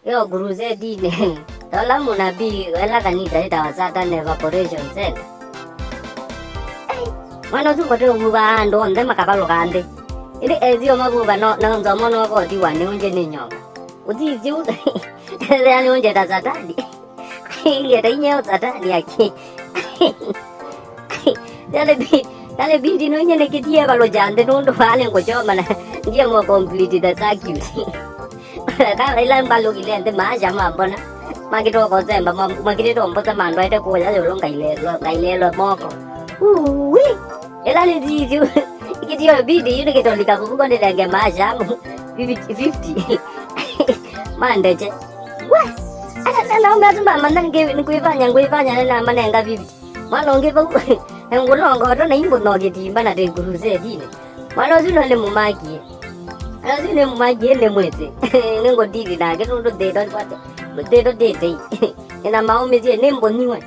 Yo guruze dine. Dola munabi ela kanita ita Satan evaporation center. Mwana tu kote ububa ndo onde makabalo kande. Ile ezio mabuba no nzomo no ko diwane unje ninyoka. Uzi ziu. Ele unje da Satani. Ile da nyo Satani yake. Dale bidi no nyene kitia balo jande no ndo pale ngojo mana. Ngie mo complete the circuit. Ka ila balo ile ande ma jama bona. Magiro ko zemba magiro mbo ta mandwa ite ko ya yo long kaile lo moko. Ui. Ela ni ziu. Kidio bidi yule kitolika kubuko ndenge ma jama 50. Mande je. Wah. Ana mbazu mama ngwifanya na manenga 50. Malonge ba ngulongo ndo na imbo no gitimba na de guruze dine. Malo zino le mumaki. Ala zine mumaki ele mweze. Nengo dili na ke ndo de do kwate. De do de. Ina maomezi nembo niwe.